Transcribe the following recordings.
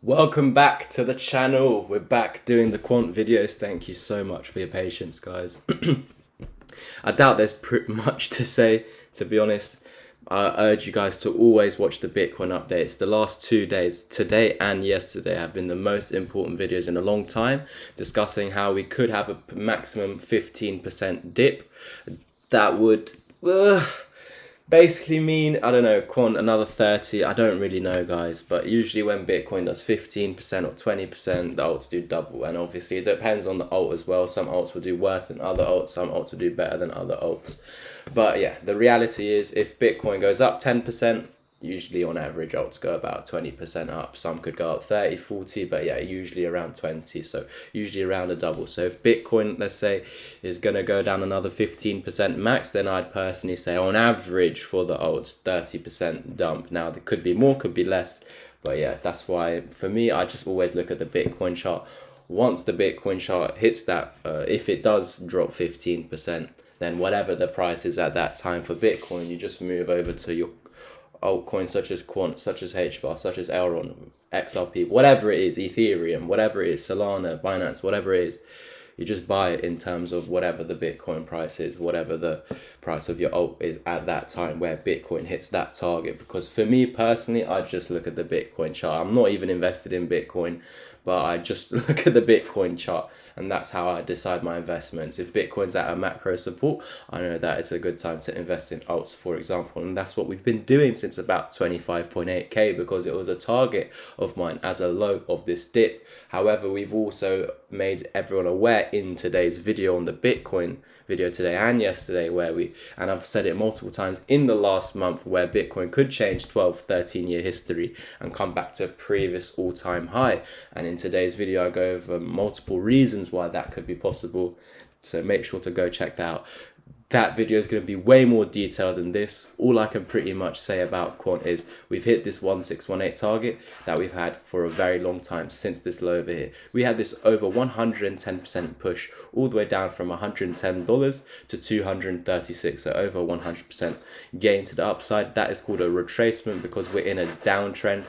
Welcome back to the channel. We're back doing the quant videos. Thank you so much for your patience, guys. I doubt there's pretty much to say, to be honest. I urge you guys to always watch the Bitcoin updates. The last 2 days, today and yesterday, have been the most important videos in a long time, discussing how we could have a maximum 15% dip. That would basically mean, I don't know, quant another 30. I don't really know, guys, but usually when Bitcoin does 15% or 20%, the alts do double. And obviously it depends on the alt as well. Some alts will do worse than other alts, some alts will do better than other alts. But yeah, the reality is if Bitcoin goes up 10%, usually on average alts go about 20% up. Some could go up 30, 40, but yeah, usually around 20. So usually around a double. So if Bitcoin, let's say, is going to go down another 15% max, then I'd personally say on average for the alts, 30% dump. Now there could be more, could be less. But yeah, that's why for me, I just always look at the Bitcoin chart. Once the Bitcoin chart hits that, if it does drop 15%, then whatever the price is at that time for Bitcoin, you just move over to your altcoins such as Quant, such as HBAR, such as Elron, XRP, whatever it is, Ethereum, whatever it is, Solana, Binance, whatever it is, you just buy it in terms of whatever the Bitcoin price is, whatever the price of your alt is at that time where Bitcoin hits that target. Because for me personally, I just look at the Bitcoin chart. I'm not even invested in Bitcoin, but I just look at the Bitcoin chart, and that's how I decide my investments. If Bitcoin's at a macro support, I know that it's a good time to invest in alts, for example, and that's what we've been doing since about 25.8k, because it was a target of mine as a low of this dip. However, we've also made everyone aware in today's video on the Bitcoin video today and yesterday and I've said it multiple times in the last month, where Bitcoin could change 12-13 year history and come back to a previous all-time high. And in today's video I go over multiple reasons why that could be possible, so make sure to go check that out. That video is going to be way more detailed than this. All I can pretty much say about Quant is we've hit this 1618 target that we've had for a very long time, since this low over here. We had this over 110% push all the way down from $110 to $236, so over 100% gain to the upside. That is called a retracement because we're in a downtrend.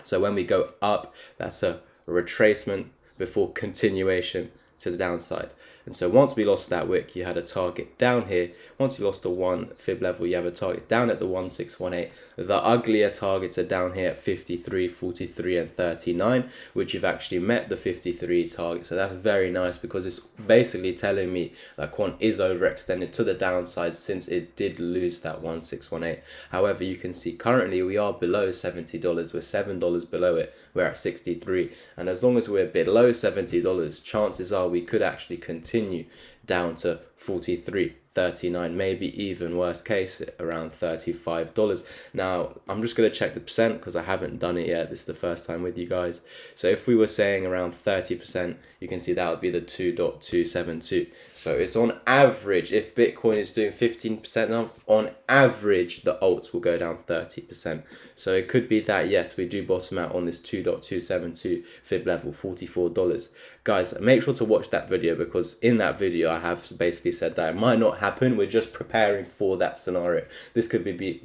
So when we go up, that's a retracement before continuation to the downside. And so once we lost that wick, you had a target down here. Once you lost the 1 fib level, you have a target down at the 1618. The uglier targets are down here at 53, 43, and 39, which you've actually met the 53 target. So that's very nice, because it's basically telling me that Quant is overextended to the downside since it did lose that 1618. However, you can see currently we are below $70. We're $7 below it. We're at 63. And as long as we're below $70, chances are we could actually continue down to 43, 39, maybe even worst case around $35. Now I'm just going to check the percent because I haven't done it yet. This is the first time with you guys. So if we were saying around 30%, you can see that would be the 2.272. So it's on average, if Bitcoin is doing 15% off, on average the alts will go down 30%. So it could be that yes, we do bottom out on this 2.272 fib level, $44. Guys, make sure to watch that video, because in that video I have basically said that it might not happen. We're just preparing for that scenario. This could be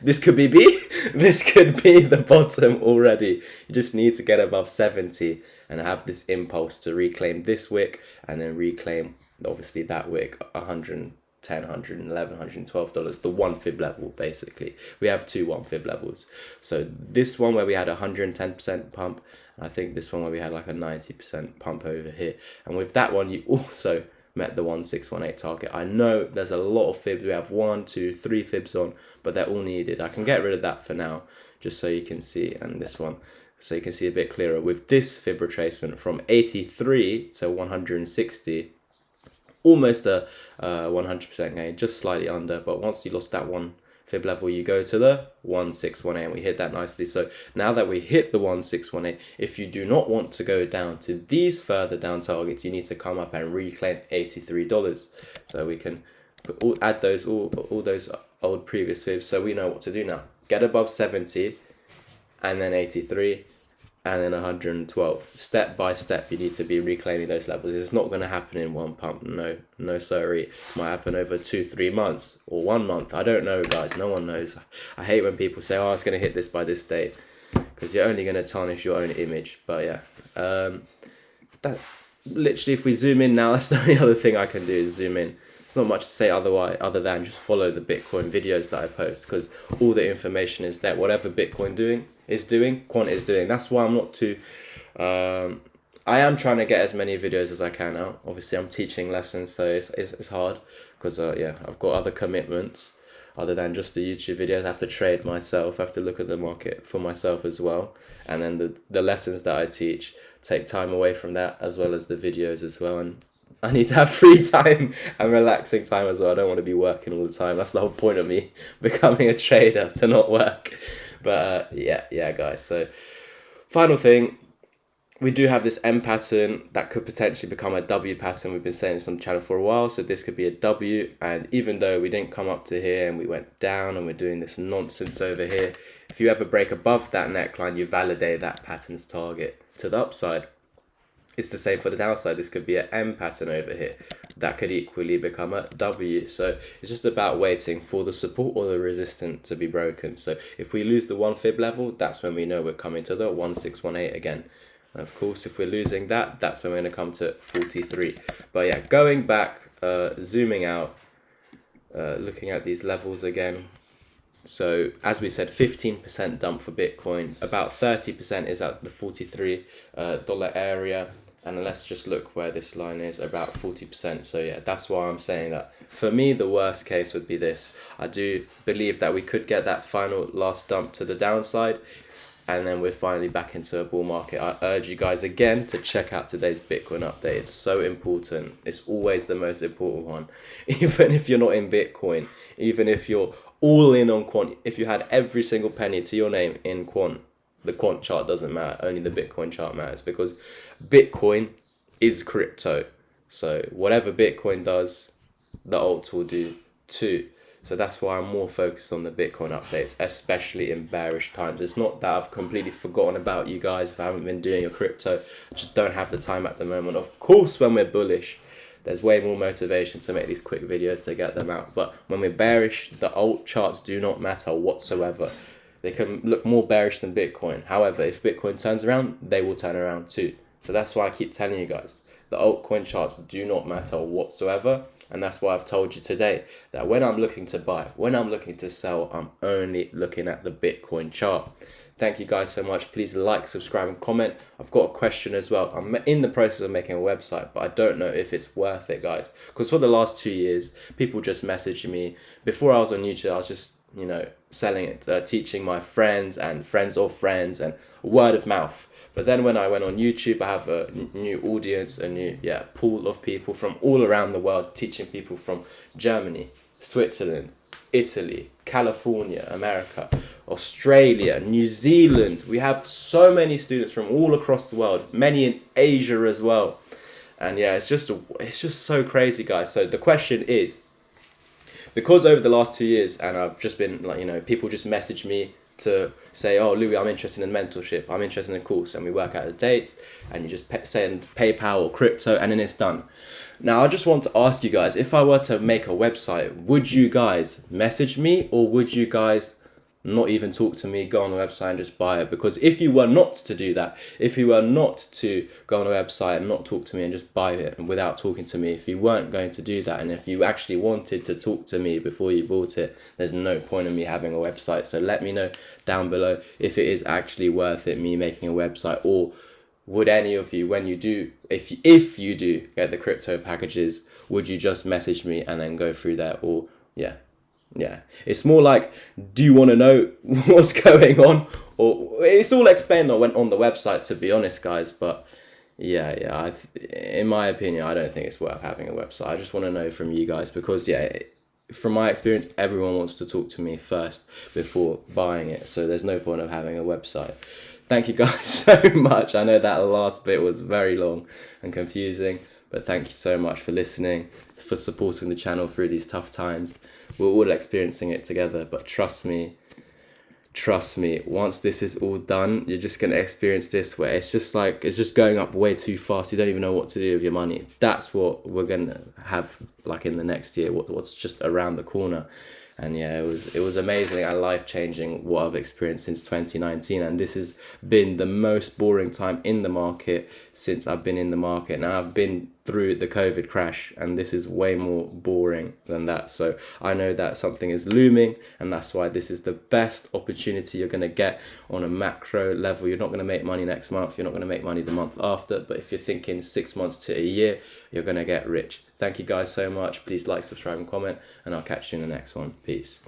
this could be the bottom already. You just need to get above 70 and have this impulse to reclaim this wick, and then reclaim obviously that wick, $110, $111, $112, the 1 fib level. Basically we have two 1 fib levels. So this one where we had 110% pump, I think this one where we had like a 90% pump over here, and with that one you also met the 1618 target. I know there's a lot of fibs. We have 1, 2, 3 fibs on, but they're all needed. I can get rid of that for now just so you can see, and this one so you can see a bit clearer. With this fib retracement from 83 to 160, almost a 100% gain, just slightly under. But once you lost that 1 fib level, you go to the 1618, and we hit that nicely. So now that we hit the 1618, if you do not want to go down to these further down targets, you need to come up and reclaim $83. So we can add those all those old previous fibs, so we know what to do now. Get above 70, and then 83, and then 112. Step by step, you need to be reclaiming those levels. It's not going to happen in one pump. No sorry. It might happen over 2-3 months or 1 month. I don't know, guys. No one knows. I hate when people say, oh, I was going to hit this by this date. because you're only going to tarnish your own image. But yeah, that literally, if we zoom in now, that's the only other thing I can do is zoom in. It's not much to say other than just follow the Bitcoin videos that I post, because all the information is there. Whatever Bitcoin is doing, Quant is doing. That's why I'm not too. I am trying to get as many videos as I can out. Obviously, I'm teaching lessons, so it's hard because yeah, I've got other commitments other than just the YouTube videos. I have to trade myself. I have to look at the market for myself as well, and then the lessons that I teach take time away from that, as well as the videos as well. And I need to have free time and relaxing time as well. I don't want to be working all the time. That's the whole point of me becoming a trader, to not work. But yeah, guys. So final thing, we do have this M pattern that could potentially become a W pattern. We've been saying this on the channel for a while, so this could be a W. And even though we didn't come up to here and we went down and we're doing this nonsense over here, if you ever break above that neckline, you validate that pattern's target to the upside. It's the same for the downside. This could be an M pattern over here that could equally become a W. So it's just about waiting for the support or the resistance to be broken. So if we lose the 1 fib level, that's when we know we're coming to the 1618 again. And of course, if we're losing that, that's when we're going to come to 43. But yeah, going back, zooming out, looking at these levels again. So as we said, 15% dump for Bitcoin, about 30% is at the $43 area. And let's just look where this line is, about 40%. So yeah, that's why I'm saying that for me, the worst case would be this. I do believe that we could get that final last dump to the downside, and then we're finally back into a bull market. I urge you guys again to check out today's Bitcoin update. It's so important. It's always the most important one. Even if you're not in Bitcoin, even if you're all in on Quant, if you had every single penny to your name in Quant, the Quant chart doesn't matter. Only the Bitcoin chart matters, because Bitcoin is crypto. So whatever Bitcoin does, the alts will do too. So that's why I'm more focused on the Bitcoin updates, especially in bearish times. It's not that I've completely forgotten about you guys if I haven't been doing your crypto. I just don't have the time at the moment. Of course, when we're bullish, there's way more motivation to make these quick videos to get them out. But when we're bearish, the alt charts do not matter whatsoever. They can look more bearish than Bitcoin. However, if Bitcoin turns around, they will turn around too. So that's why I keep telling you guys, the altcoin charts do not matter whatsoever. And that's why I've told you today that when I'm looking to buy, when I'm looking to sell, I'm only looking at the Bitcoin chart. Thank you guys so much. Please like, subscribe, and comment. I've got a question as well. I'm in the process of making a website, but I don't know if it's worth it, guys. Because for the last 2 years, people just messaging me. Before I was on YouTube, I was just, selling it, teaching my friends and friends of friends, and word of mouth. But then when I went on YouTube, I have a new audience, a new pool of people from all around the world, teaching people from Germany, Switzerland, Italy, California, America, Australia, New Zealand. We have so many students from all across the world, many in Asia as well. And yeah, it's just so crazy, guys. So the question is, because over the last 2 years, and I've just been people just message me to say, oh, Louis, I'm interested in mentorship, I'm interested in a course, and we work out the dates, and you just send PayPal or crypto, and then it's done. Now, I just want to ask you guys, if I were to make a website, would you guys message me, or would you guys not even talk to me, go on the website and just buy it? Because if you were not to do that, if you were not to go on a website and not talk to me and just buy it without talking to me, if you weren't going to do that, and if you actually wanted to talk to me before you bought it, there's no point in me having a website. So let me know down below if it is actually worth it, me making a website, or would any of you, when you do, if you do get the crypto packages, would you just message me and then go through that? Or yeah, it's more like, do you want to know what's going on? Or it's all explained on the website, to be honest, guys. But in my opinion, I don't think it's worth having a website. I just want to know from you guys, because from my experience, everyone wants to talk to me first before buying it. So there's no point of having a website. Thank you guys so much. I know that last bit was very long and confusing, but thank you so much for listening, for supporting the channel through these tough times. We're all experiencing it together, but trust me, once this is all done, you're just going to experience this where it's just going up way too fast. You don't even know what to do with your money. That's what we're going to have in the next year, what's just around the corner. And yeah, it was amazing and life-changing what I've experienced since 2019. And this has been the most boring time in the market since I've been in the market. Now I've been through the COVID crash, and this is way more boring than that. So I know that something is looming, and that's why this is the best opportunity you're going to get on a macro level. You're not going to make money next month, you're not going to make money the month after, but if you're thinking 6 months to a year, you're going to get rich. Thank you guys so much. Please like, subscribe and comment, and I'll catch you in the next one. Peace.